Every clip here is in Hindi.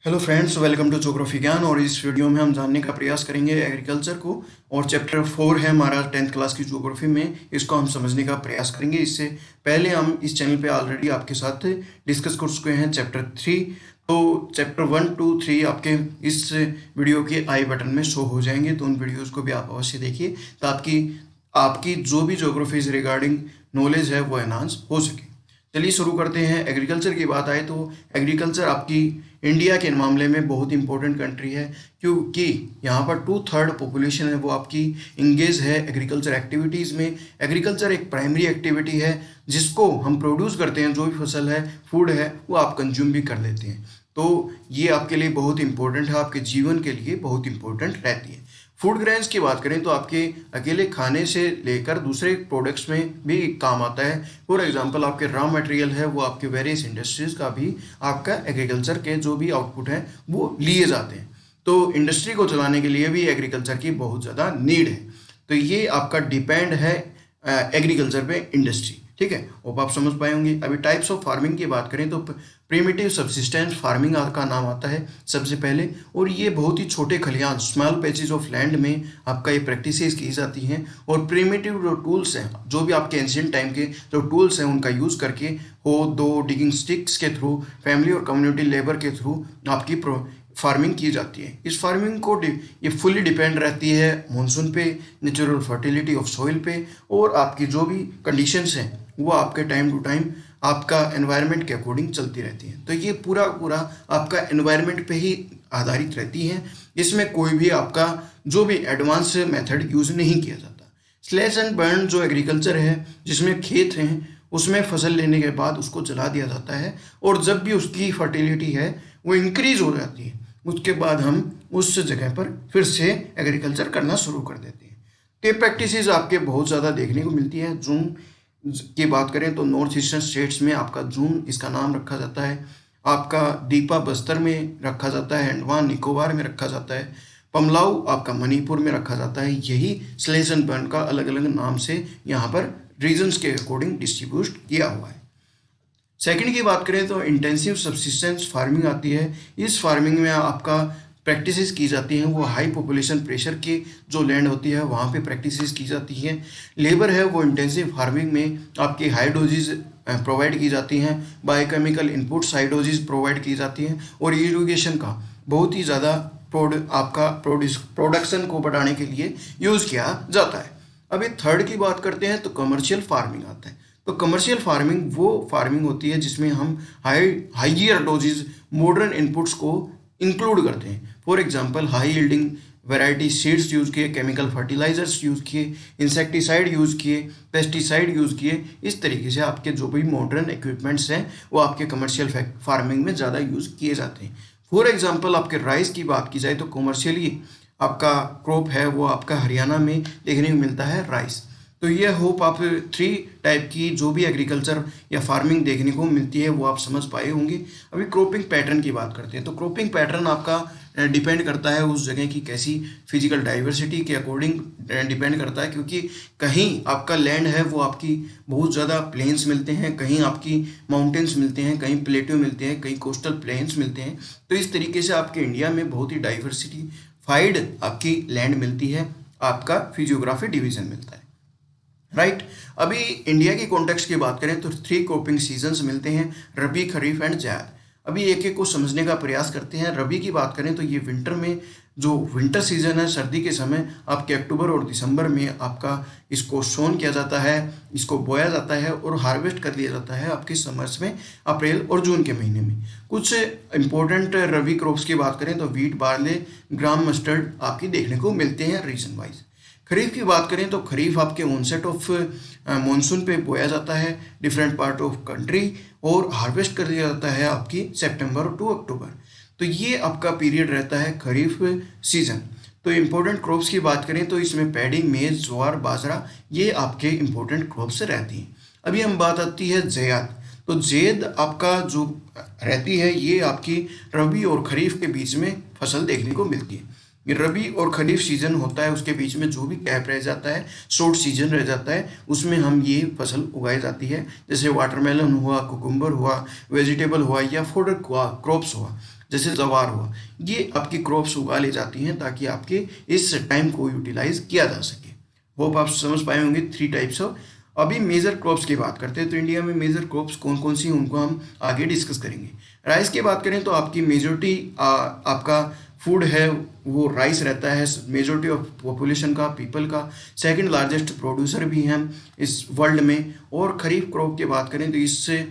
Hello friends, welcome to geography Gyan. और इस वीडियो में हम जानने का प्रयास करेंगे एग्रीकल्चर को। और चैप्टर 4 है हमारा 10th क्लास की ज्योग्राफी में, इसको हम समझने का प्रयास करेंगे। इससे पहले हम इस चैनल पे ऑलरेडी आपके साथ डिस्कस कर चुके हैं चैप्टर 3। तो चैप्टर 1, 2, 3 आपके इस वीडियो के आई बटन में शो हो जाएंगे, तो उन वीडियोज़ को भी आप अवश्य देखिए ताकि आपकी जो भी ज्योग्राफी से रिगार्डिंग नॉलेज है वो एनहांस हो सके। चलिए शुरू करते हैं। एग्रीकल्चर की बात आए तो एग्रीकल्चर आपकी इंडिया के मामले में बहुत इंपॉर्टेंट कंट्री है, क्योंकि यहाँ पर 2/3 पॉपुलेशन है वो आपकी इंगेज है एग्रीकल्चर एक्टिविटीज़ में। एग्रीकल्चर एक प्राइमरी एक्टिविटी है जिसको हम प्रोड्यूस करते हैं, जो भी फसल है, फूड है, वो आप कंज्यूम भी कर लेते हैं। तो ये आपके लिए बहुत इंपॉर्टेंट है, आपके जीवन के लिए बहुत इंपॉर्टेंट रहती है। फूड ग्रेन्स की बात करें तो आपके अकेले खाने से लेकर दूसरे प्रोडक्ट्स में भी काम आता है। फॉर एग्जांपल आपके रॉ मटेरियल है वो आपके वेरियस इंडस्ट्रीज का भी आपका एग्रीकल्चर के जो भी आउटपुट है वो लिए जाते हैं। तो इंडस्ट्री को चलाने के लिए भी एग्रीकल्चर की बहुत ज़्यादा नीड है। तो ये आपका डिपेंड है एग्रीकल्चर पे इंडस्ट्री। ठीक है, वो आप समझ पाए होंगे। अभी टाइप्स ऑफ फार्मिंग की बात करें तो प्रिमिटिव सब्सिस्टेंस फार्मिंग का नाम आता है सबसे पहले, और ये बहुत ही छोटे खलिहान, स्मॉल पैचेस ऑफ लैंड में आपका ये प्रैक्टिसेस की जाती हैं। और प्रिमिटिव जो टूल्स हैं, जो भी आपके एंशिएंट टाइम के जो टूल्स हैं, उनका यूज़ करके हो दो डिगिंग स्टिक्स के थ्रू, फैमिली और कम्युनिटी लेबर के थ्रू आपकी फार्मिंग की जाती है। इस फार्मिंग को ये फुल्ली डिपेंड रहती है मॉनसून पे, नेचुरल फर्टिलिटी ऑफ सॉइल पे, और आपकी जो भी कंडीशंस हैं वो आपके टाइम टू टाइम आपका एनवायरनमेंट के अकॉर्डिंग चलती रहती है। तो ये पूरा आपका एनवायरनमेंट पे ही आधारित रहती है। इसमें कोई भी आपका जो भी एडवांस मेथड यूज़ नहीं किया जाता। स्लैश एंड बर्न जो एग्रीकल्चर है, जिसमें खेत हैं, उसमें फसल लेने के बाद उसको जला दिया जाता है, और जब भी उसकी फर्टिलिटी है वो इंक्रीज हो जाती है, उसके बाद हम उस जगह पर फिर से एग्रीकल्चर करना शुरू कर देते हैं। तो ये प्रैक्टिसेस आपके बहुत ज़्यादा देखने को मिलती है। जून की बात करें तो नॉर्थ ईस्टर्न स्टेट्स में आपका जून इसका नाम रखा जाता है, आपका दीपा बस्तर में रखा जाता है, अंडमान निकोबार में रखा जाता है, पमलाऊ आपका मणिपुर में रखा जाता है। यही स्लेश एंड बर्न का अलग अलग नाम से यहाँ पर रीजन्स के अकॉर्डिंग डिस्ट्रीब्यूट किया हुआ है। सेकंड की बात करें तो इंटेंसिव सब्सिस्टेंस फार्मिंग आती है। इस फार्मिंग में आपका प्रैक्टिसेस की जाती हैं वो हाई पॉपुलेशन प्रेशर की जो लैंड होती है वहाँ पे प्रैक्टिसेस की जाती हैं। लेबर है वो इंटेंसिव फार्मिंग में आपकी हाई डोजेज प्रोवाइड की जाती हैं, biochemical inputs high doses provide की जाती हैं, और इरिगेशन का बहुत ही ज़्यादा आपका प्रोडक्शन को बढ़ाने के लिए यूज़ किया जाता है। अभी थर्ड की बात करते हैं तो कमर्शियल फार्मिंग आता है। तो कमर्शियल फार्मिंग वो फार्मिंग होती है जिसमें हम हाइयर डोजेज मॉडर्न इनपुट्स को इंक्लूड करते हैं। For example high yielding variety seeds use किए, केमिकल फर्टिलाइजर्स यूज़ किए, इंसेक्टिसाइड यूज़ किए, पेस्टिसाइड यूज़ किए। इस तरीके से आपके जो भी मॉडर्न इक्विपमेंट्स हैं वो आपके कमर्शियल फार्मिंग में ज़्यादा यूज़ किए जाते हैं। फॉर एग्जांपल आपके राइस की बात की जाए तो कमर्शियली आपका क्रॉप है वो आपका हरियाणा में देखने को मिलता है राइस। तो ये होप आप 3 टाइप की जो भी एग्रीकल्चर या फार्मिंग देखने को मिलती है वो आप समझ पाए होंगे। अभी क्रॉपिंग पैटर्न की बात करते हैं तो क्रॉपिंग पैटर्न आपका डिपेंड करता है उस जगह की कैसी फिजिकल डाइवर्सिटी के अकॉर्डिंग डिपेंड करता है, क्योंकि कहीं आपका लैंड है वो आपकी बहुत ज़्यादा प्लेन्स मिलते हैं, कहीं आपकी माउंटेन्स मिलते हैं, कहीं प्लेट्यू मिलते हैं, कहीं कोस्टल प्लेन्स मिलते हैं। तो इस तरीके से आपके इंडिया में बहुत ही डाइवर्सिटीफाइड आपकी लैंड मिलती है, आपका फिजियोग्राफी डिवीज़न मिलता है। राइट। अभी इंडिया की कॉन्टेक्स्ट की बात करें तो 3 क्रॉपिंग सीजन्स मिलते हैं, रबी, खरीफ एंड जायद। अभी एक एक को समझने का प्रयास करते हैं। रबी की बात करें तो ये विंटर में जो विंटर सीजन है, सर्दी के समय आपके अक्टूबर और दिसंबर में आपका इसको सोन किया जाता है, इसको बोया जाता है और हार्वेस्ट कर लिया जाता है आपके समर्स में अप्रैल और जून के महीने में। कुछ इंपॉर्टेंट रबी क्रॉप्स की बात करें तो वीट, बार्ले, ग्राम, मस्टर्ड आपकी देखने को मिलते हैं रीजन वाइज। खरीफ की बात करें तो खरीफ आपके ऑनसेट ऑफ मॉनसून पे बोया जाता है डिफरेंट पार्ट ऑफ कंट्री, और हार्वेस्ट कर लिया जाता है आपकी सितंबर टू अक्टूबर। तो ये आपका पीरियड रहता है खरीफ सीजन। तो इम्पोर्टेंट क्रॉप्स की बात करें तो इसमें पैडी, मेज, ज्वार, बाजरा ये आपके इम्पोर्टेंट क्रॉप्स रहती हैं। अभी हम बात आती है ज़ैद। तो ज़ैद आपका जो रहती है ये आपकी रबी और खरीफ के बीच में फसल देखने को मिलती है। ये रबी और खरीफ सीजन होता है, उसके बीच में जो भी गैप रह जाता है, शॉर्ट सीजन रह जाता है, उसमें हम ये फसल उगाई जाती है। जैसे वाटरमेलन हुआ, कुकुम्बर हुआ, वेजिटेबल हुआ या फूडर क्रॉप्स हुआ। जैसे जवार हुआ, ये आपकी क्रॉप्स उगा ली जाती हैं ताकि आपके इस टाइम को यूटिलाइज किया जा सके। होप आप समझ पाए होंगे 3 टाइप्स ऑफ। अभी मेजर क्रॉप्स की बात करते हैं, तो इंडिया में मेजर क्रॉप्स कौन कौन सी उनको हम आगे डिस्कस करेंगे। राइस की बात करें तो आपकी मेजोरिटी आपका फूड है वो राइस रहता है, मेजोरिटी ऑफ पॉपुलेशन का, पीपल का सेकंड लार्जेस्ट प्रोड्यूसर भी हैं इस वर्ल्ड में। और खरीफ क्रॉप की बात करें तो इससे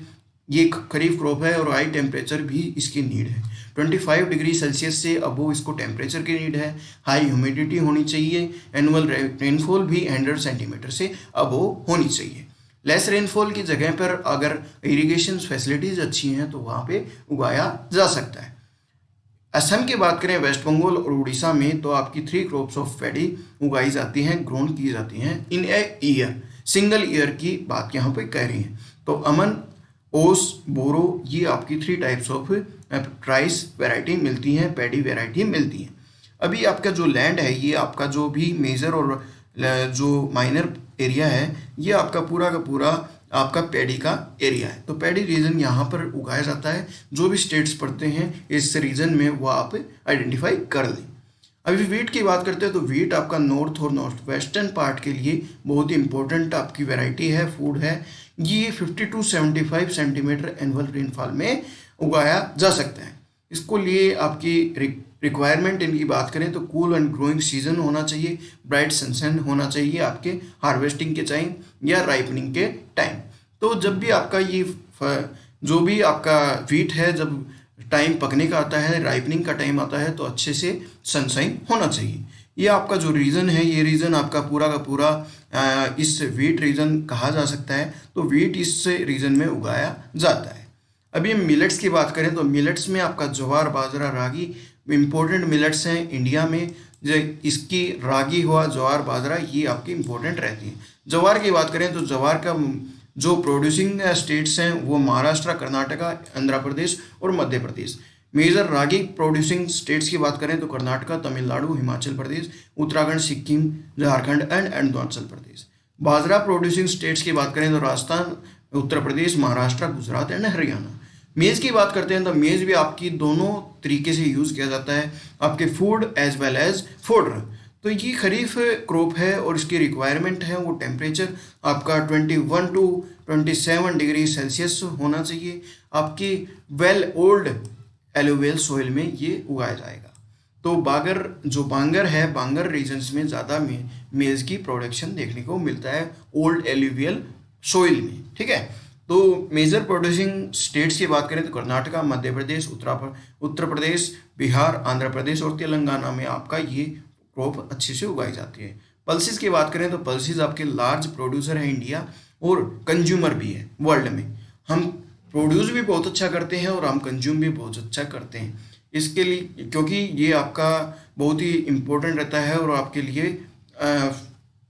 ये खरीफ क्रॉप है और हाई टेम्परेचर भी इसकी नीड है। 25 डिग्री सेल्सियस से अबो इसको टेम्परेचर की नीड है। हाई ह्यूमिडिटी होनी चाहिए। एनुअल रेनफॉल भी 100 सेंटीमीटर से अबो होनी चाहिए। लेस रेनफॉल की जगह पर अगर इरिगेशन फैसिलिटीज अच्छी हैं तो वहाँ पे उगाया जा सकता है। असम की बात करें, वेस्ट बंगाल और उड़ीसा में, तो आपकी 3 क्रॉप्स ऑफ पैडी उगाई जाती हैं, ग्रोन की जाती हैं इन ए ईयर। सिंगल ईयर की बात यहाँ पे कह रही हैं। तो अमन, ओस, बोरो, ये आपकी 3 टाइप्स ऑफ राइस वैरायटी मिलती हैं, पैडी वैरायटी मिलती हैं। अभी आपका जो लैंड है, ये आपका जो भी मेजर और जो माइनर एरिया है, ये आपका पूरा का पूरा आपका पैडी का एरिया है। तो पैडी रीजन यहाँ पर उगाया जाता है। जो भी स्टेट्स पड़ते हैं इस रीजन में वो आप आइडेंटिफाई कर लें। अभी वीट की बात करते हैं, तो वीट आपका नॉर्थ और नॉर्थ वेस्टर्न पार्ट के लिए बहुत ही इंपॉर्टेंट आपकी वैरायटी है, फूड है। ये 50 to 75 सेंटीमीटर एनुअल रेनफॉल में उगाया जा सकता है। इसको लिए आपकी रिक्वायरमेंट इनकी बात करें तो कूल एंड ग्रोइंग सीजन होना चाहिए, ब्राइट सनशाइन होना चाहिए आपके हार्वेस्टिंग के टाइम या राइपनिंग के टाइम। तो जब भी आपका ये जो भी आपका वीट है, जब टाइम पकने का आता है, राइपनिंग का टाइम आता है, तो अच्छे से सनशाइन होना चाहिए। ये आपका जो रीजन है, ये रीजन आपका पूरा का पूरा इस वीट रीजन कहा जा सकता है। तो वीट इस रीजन में उगाया जाता है। अभी हम मिलेट्स की बात करें तो मिलेट्स में आपका ज्वार, बाजरा, रागी इम्पोर्टेंट मिलेट्स हैं इंडिया में। जो इसकी रागी हुआ, ज्वार, बाजरा, ये आपकी इम्पोर्टेंट रहती है। ज्वार की बात करें तो ज्वार का जो प्रोड्यूसिंग स्टेट्स हैं वो महाराष्ट्र, कर्नाटका, आंध्र प्रदेश और Madhya Pradesh. Major ragi producing states की बात करें तो Karnataka, Tamil Nadu, Himachal Pradesh, Uttarakhand, Sikkim, Jharkhand and Arunachal Pradesh. Bajra producing states की बात करें तो राजस्थान, उत्तर प्रदेश, महाराष्ट्र, गुजरात एंड हरियाणा। मेज़ की बात करते हैं तो मेज़ भी आपकी दोनों तरीके से यूज़ किया जाता है, आपके food as well as fodder. तो ये खरीफ क्रॉप है और इसकी रिक्वायरमेंट है वो टेम्परेचर आपका 21 to 27 डिग्री सेल्सियस होना चाहिए। आपकी वेल ओल्ड एलोवेल सॉइल में ये उगाया जाएगा। तो बांगर है, बांगर रीजन्स में ज़्यादा मेज़ की प्रोडक्शन देखने को मिलता है ओल्ड एलोवियल सॉइल में, ठीक है। तो मेजर प्रोड्यूसिंग स्टेट्स की बात करें तो कर्नाटका, मध्य प्रदेश, उत्तर प्रदेश, बिहार, आंध्र प्रदेश और तेलंगाना में आपका ये क्रॉप अच्छे से उगाई जाती है। पल्सेस की बात करें तो पल्सेस आपके लार्ज प्रोड्यूसर है इंडिया और कंज्यूमर भी है वर्ल्ड में। हम प्रोड्यूस भी बहुत अच्छा करते हैं और हम कंज्यूम भी बहुत अच्छा करते हैं। इसके लिए क्योंकि ये आपका बहुत ही इम्पोर्टेंट रहता है और आपके लिए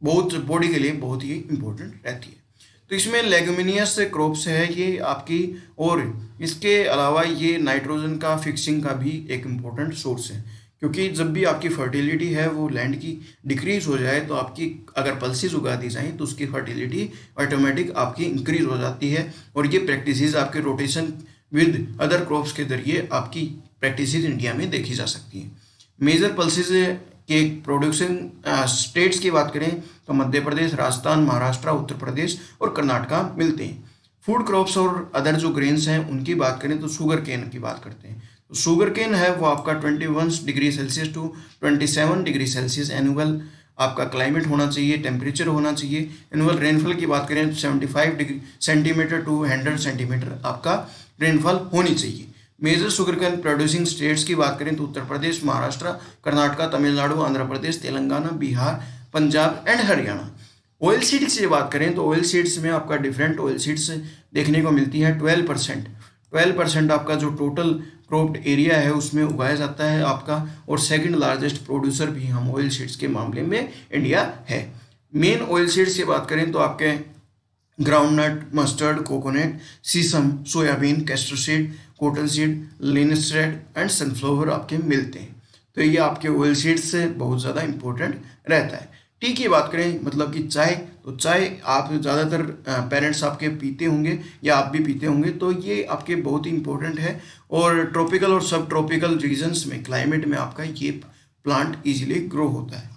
बहुत बॉडी के लिए बहुत ही इम्पोर्टेंट रहती है। तो इसमें लेगुमिनियस क्रॉप्स है ये आपकी, और इसके अलावा ये नाइट्रोजन का फिक्सिंग का भी एक इम्पोर्टेंट सोर्स है। क्योंकि जब भी आपकी फर्टिलिटी है वो लैंड की डिक्रीज हो जाए तो आपकी अगर पल्सेस उगा दी जाएँ तो उसकी फर्टिलिटी ऑटोमेटिक आपकी इंक्रीज हो जाती है। और ये प्रैक्टिसेस आपके रोटेशन विद अदर क्रॉप्स के जरिए आपकी प्रैक्टिसेस इंडिया में देखी जा सकती हैं। मेजर पल्सेस के प्रोडक्शन स्टेट्स की बात करें तो मध्य प्रदेश, राजस्थान, महाराष्ट्र, उत्तर प्रदेश और कर्नाटका मिलते हैं। फूड क्रॉप्स और अदर जो ग्रेन्स हैं उनकी बात करें तो शुगर केन की बात करते हैं। तो शुगर केन है वो आपका 21 degree Celsius to 27 degree Celsius annual आपका क्लाइमेट होना चाहिए, टेम्परेचर होना चाहिए। एनुअल रेनफॉल की बात करें तो 75 डिग्री सेंटीमीटर टू 100 सेंटीमीटर आपका रेनफॉल होनी चाहिए। Major sugar cane producing states की बात करें तो Uttar Pradesh, Maharashtra, Karnataka, Tamil Nadu, Andhra Pradesh, Telangana, Bihar, Punjab and Haryana. Oil seeds की बात करें तो ऑयल सीड्स में आपका डिफरेंट ऑयल सीड्स देखने को मिलती है। 12% आपका जो टोटल क्रॉप्ड एरिया है उसमें उगाया जाता है आपका, और सेकंड लार्जेस्ट प्रोड्यूसर भी हम ऑयल सीड्स के मामले में इंडिया है। मेन ऑयल सीड्स की बात करें तो आपके groundnut, mustard, coconut, sesame, soybean, castor seed, cotton seed, linseed and sunflower आपके मिलते हैं। तो ये आपके ऑयल सीड्स से बहुत ज़्यादा इंपॉर्टेंट रहता है। टी की बात करें मतलब कि चाय, तो चाय आप ज़्यादातर पेरेंट्स आपके पीते होंगे या आप भी पीते होंगे, तो ये आपके बहुत ही इंपॉर्टेंट है। और ट्रॉपिकल और सब ट्रॉपिकल रीजन्स में क्लाइमेट में आपका ये प्लांट इजीली ग्रो होता है।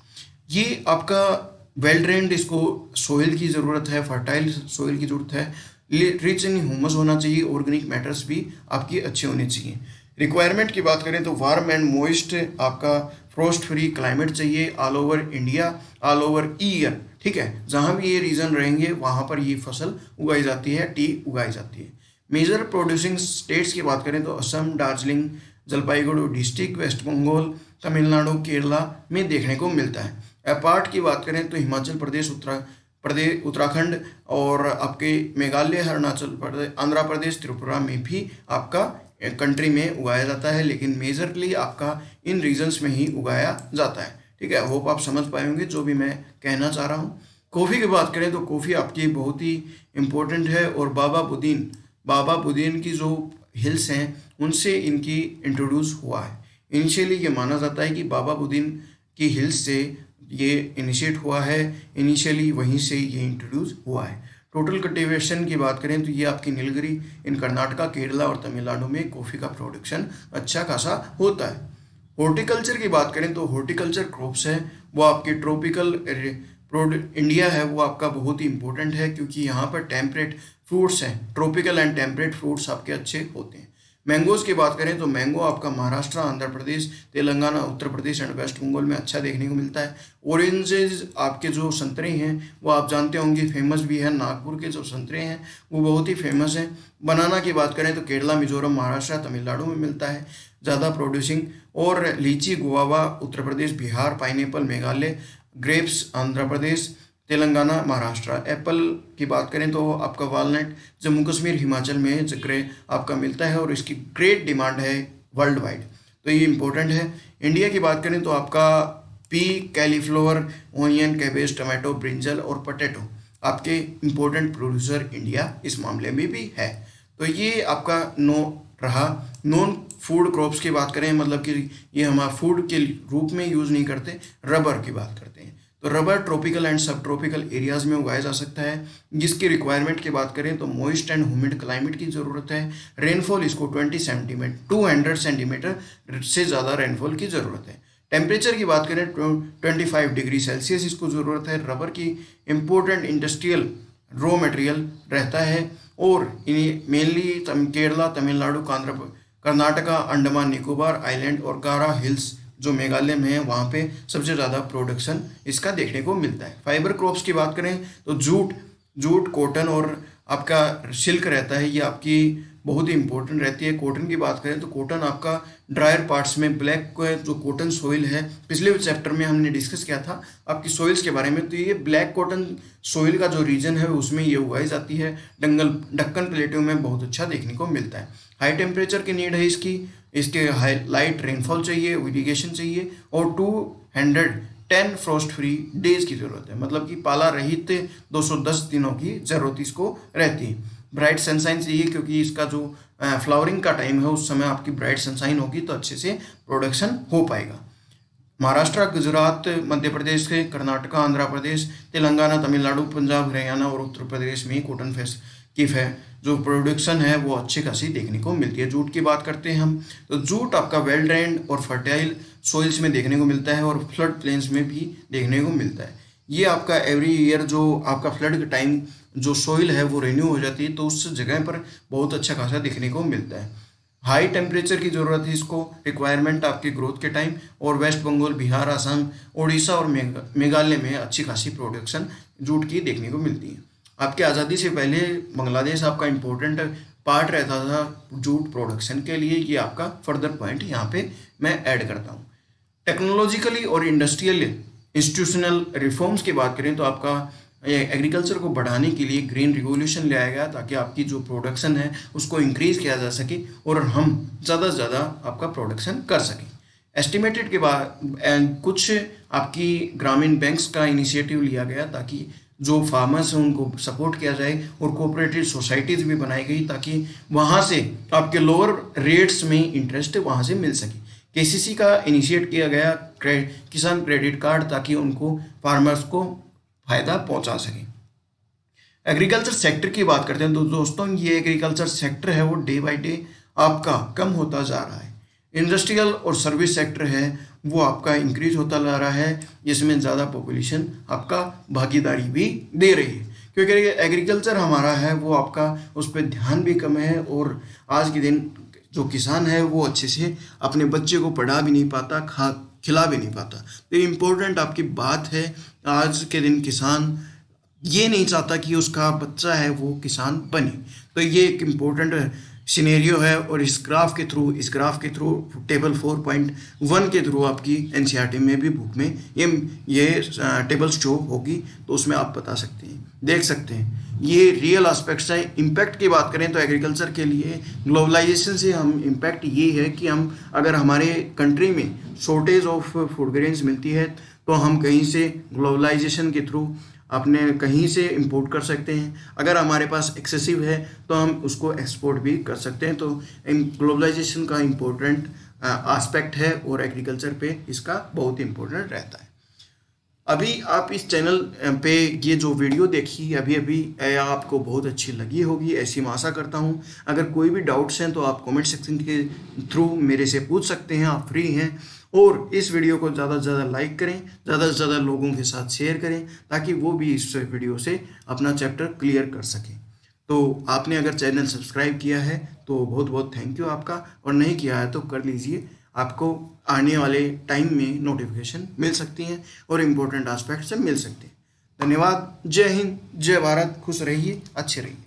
ये आपका वेल ड्रेन्ड, इसको सोइल की ज़रूरत है, फर्टाइल सोइल की ज़रूरत है, रिच इन ह्यूमस होना चाहिए, ऑर्गेनिक मैटर्स भी आपकी अच्छे होने चाहिए। रिक्वायरमेंट की बात करें तो वार्म एंड मॉइस्ट आपका फ्रोस्ट फ्री क्लाइमेट चाहिए all over India, all over year, ठीक है। जहाँ भी ये रीजन रहेंगे वहाँ पर ये फसल उगाई जाती है, टी उगाई जाती है। मेजर प्रोड्यूसिंग स्टेट्स की बात करें तो असम, दार्जिलिंग, जलपाईगुड़ी डिस्ट्रिक्ट, वेस्ट बंगाल, तमिलनाडु, केरला में देखने को मिलता है। अपार्ट की बात करें तो हिमाचल प्रदेश, उत्तराखंड और आपके मेघालय, अरुणाचल प्रदेश, आंध्र प्रदेश, त्रिपुरा में भी आपका कंट्री में उगाया जाता है, लेकिन मेजरली आपका इन रीजन्स में ही उगाया जाता है, ठीक है। होप आप समझ पाए होंगे जो भी मैं कहना चाह रहा हूँ। कॉफ़ी की बात करें तो कॉफ़ी आपकी बहुत ही इम्पोर्टेंट है, और बाबा बुदीन की जो हिल्स हैं उनसे इनकी इंट्रोड्यूस हुआ है। इनिशियली ये माना जाता है कि बाबा बुदीन की हिल्स से ये इनिशिएट हुआ है, इनिशियली वहीं से ये इंट्रोड्यूस हुआ है। टोटल कल्टीवेशन की बात करें तो ये आपकी नीलगिरी इन कर्नाटका, केरला और तमिलनाडु में कॉफ़ी का प्रोडक्शन अच्छा खासा होता है। हॉर्टिकल्चर की बात करें तो हॉर्टिकल्चर क्रॉप्स है वो आपके ट्रॉपिकल इंडिया है वो आपका बहुत ही इंपॉर्टेंट है, क्योंकि यहाँ पर टेम्परेट फ्रूट्स हैं, ट्रॉपिकल एंड टेम्परेट फ्रूट्स आपके अच्छे होते हैं। मैंगोज की बात करें तो मैंगो आपका महाराष्ट्र, आंध्र प्रदेश, तेलंगाना, उत्तर प्रदेश एंड वेस्ट बंगाल में अच्छा देखने को मिलता है। ऑरेंजेस आपके जो संतरे हैं वो आप जानते होंगे फेमस भी है, नागपुर के जो संतरे हैं वो बहुत ही फेमस हैं। बनाना की बात करें तो केरला, मिजोरम, महाराष्ट्र, तमिलनाडु में मिलता है ज़्यादा प्रोड्यूसिंग। और लीची, guava Uttar Pradesh, Bihar, pineapple Meghalaya, grapes Andhra Pradesh, Telangana, Maharashtra. Apple की बात करें तो आपका वालनट जम्मू कश्मीर, हिमाचल में जिक्र आपका मिलता है और इसकी ग्रेट डिमांड है वर्ल्ड वाइड, तो ये इम्पोर्टेंट है। इंडिया की बात करें तो आपका P, cauliflower, onion, cabbage, tomato, brinjal और पोटैटो आपके इम्पोर्टेंट प्रोड्यूसर इंडिया इस मामले में भी है। तो ये आपका रहा। नॉन फूड क्रॉप्स की बात करें मतलब कि ये हमारा फूड के रूप में यूज़ नहीं करते, रबर की बात करते हैं। तो रबर ट्रॉपिकल एंड सब ट्रॉपिकल एरियाज़ में उगाया जा सकता है। जिसकी रिक्वायरमेंट की बात करें तो मॉइस्ट एंड ह्यूमिड क्लाइमेट की ज़रूरत है। रेनफॉल इसको 200 सेंटीमीटर से ज़्यादा रेनफॉल की ज़रूरत है। टेम्परेचर की बात करें 25 डिग्री सेल्सियस इसको ज़रूरत है। रबर की इम्पोर्टेंट इंडस्ट्रियल रॉ मटेरियल रहता है, और इन्हें मेनली केरला, तमिलनाडु, कर्नाटका, अंडमान निकोबार आइलैंड और गारा हिल्स जो मेघालय में है वहाँ पे सबसे ज़्यादा प्रोडक्शन इसका देखने को मिलता है। फाइबर क्रॉप्स की बात करें तो जूट, कॉटन और आपका सिल्क रहता है, ये आपकी बहुत ही इंपॉर्टेंट रहती है। कॉटन की बात करें तो कॉटन आपका ड्रायर पार्ट्स में ब्लैक जो कॉटन सोइल है, पिछले चैप्टर में हमने डिस्कस किया था आपकी सोइल्स के बारे में, तो ये ब्लैक कॉटन सोइल का जो रीजन है उसमें ये उगाई जाती है। दक्कन प्लेटू में बहुत अच्छा देखने को मिलता है। हाई टेम्परेचर की नीड है इसके हाई लाइट रेनफॉल चाहिए, इरिगेशन चाहिए, और 210 फ्रॉस्ट फ्री डेज की ज़रूरत है, मतलब कि पाला रहित 210 दिनों की ज़रूरत इसको रहती है। ब्राइट सनशाइन चाहिए, क्योंकि इसका जो फ्लावरिंग का टाइम है उस समय आपकी ब्राइट सनशाइन होगी तो अच्छे से प्रोडक्शन हो पाएगा। महाराष्ट्र, गुजरात, मध्य प्रदेश के, कर्नाटका, आंध्र प्रदेश, तेलंगाना, तमिलनाडु, पंजाब, हरियाणा और उत्तर प्रदेश में कॉटन की जो प्रोडक्शन है वो अच्छी खासी देखने को मिलती है। जूट की बात करते हैं हम, तो जूट आपका वेल ड्रेन्ड और फर्टाइल सोइल्स में देखने को मिलता है और फ्लड प्लेन्स में भी देखने को मिलता है। ये आपका एवरी ईयर जो आपका फ्लड का टाइम जो सोइल है वो रिन्यू हो जाती है, तो उस जगह पर बहुत अच्छा खासा देखने को मिलता है। हाई टेम्परेचर की ज़रूरत है इसको, रिक्वायरमेंट आपके ग्रोथ के टाइम, और वेस्ट बंगाल, बिहार, असम, उड़ीसा और मेघालय में अच्छी खासी प्रोडक्शन जूट की देखने को मिलती है। आपकी आज़ादी से पहले बांग्लादेश आपका इम्पोर्टेंट पार्ट रहता था जूट प्रोडक्शन के लिए, ये आपका फर्दर पॉइंट यहाँ पे मैं ऐड करता हूँ। टेक्नोलॉजिकली और इंडस्ट्रियल इंस्टीट्यूशनल रिफॉर्म्स की बात करें तो आपका एग्रीकल्चर को बढ़ाने के लिए ग्रीन रिवोल्यूशन लाया गया, ताकि आपकी जो प्रोडक्शन है उसको इंक्रीज किया जा सके और हम ज़्यादा से ज़्यादा आपका प्रोडक्शन कर सकें। एस्टिमेटेड के बाद कुछ आपकी ग्रामीण बैंक्स का इनिशिएटिव लिया गया, ताकि जो फार्मर्स हैं उनको सपोर्ट किया जाए, और कोऑपरेटिव सोसाइटीज़ भी बनाई गई ताकि वहाँ से आपके लोअर रेट्स में इंटरेस्ट वहाँ से मिल सके। केसीसी का इनिशिएट किया गया किसान क्रेडिट कार्ड, ताकि उनको फार्मर्स को फ़ायदा पहुंचा सके। एग्रीकल्चर सेक्टर की बात करते हैं तो दोस्तों, ये एग्रीकल्चर सेक्टर है वो डे बाय डे आपका कम होता जा रहा है। इंडस्ट्रियल और सर्विस सेक्टर है वो आपका इंक्रीज होता जा रहा है, जिसमें ज़्यादा पॉपुलेशन आपका भागीदारी भी दे रही है, क्योंकि एग्रीकल्चर हमारा है वो आपका उस पर ध्यान भी कम है, और आज के दिन जो किसान है वो अच्छे से अपने बच्चे को पढ़ा भी नहीं पाता, खिला भी नहीं पाता। तो इम्पोर्टेंट आपकी बात है, आज के दिन किसान ये नहीं चाहता कि उसका बच्चा है वो किसान बने। तो ये एक इम्पोर्टेंट सिनेरियो है, और इस ग्राफ के थ्रू टेबल 4.1 के थ्रू आपकी एनसीईआरटी में भी बुक में ये टेबल शो होगी, तो उसमें आप बता सकते हैं, देख सकते हैं। ये रियल एस्पेक्ट्स है। इम्पैक्ट की बात करें तो एग्रीकल्चर के लिए ग्लोबलाइजेशन से हम इम्पैक्ट ये है कि हम अगर हमारे कंट्री में शॉर्टेज ऑफ फूड ग्रेन्स मिलती है तो हम कहीं से ग्लोबलाइजेशन के थ्रू अपने कहीं से इंपोर्ट कर सकते हैं। अगर हमारे पास एक्सेसिव है तो हम उसको एक्सपोर्ट भी कर सकते हैं। तो ग्लोबलाइजेशन का इम्पोर्टेंट एस्पेक्ट है, और एग्रीकल्चर पे इसका बहुत इम्पोर्टेंट रहता है। अभी आप इस चैनल पे ये जो वीडियो देखी अभी आपको बहुत अच्छी लगी होगी, ऐसी मैं आशा करता हूँ। अगर कोई भी डाउट्स हैं तो आप कमेंट सेक्शन के थ्रू मेरे से पूछ सकते हैं, आप फ्री हैं। और इस वीडियो को ज़्यादा से ज़्यादा लाइक करें, ज़्यादा से ज़्यादा लोगों के साथ शेयर करें, ताकि वो भी इस वीडियो से अपना चैप्टर क्लियर कर सकें। तो आपने अगर चैनल सब्सक्राइब किया है तो बहुत बहुत थैंक यू आपका, और नहीं किया है तो कर लीजिए। आपको आने वाले टाइम में नोटिफिकेशन मिल सकती हैं और इम्पोर्टेंट एस्पेक्ट से मिल सकते हैं। धन्यवाद। जय हिंद, जय भारत। खुश रहिए, अच्छे रहिए।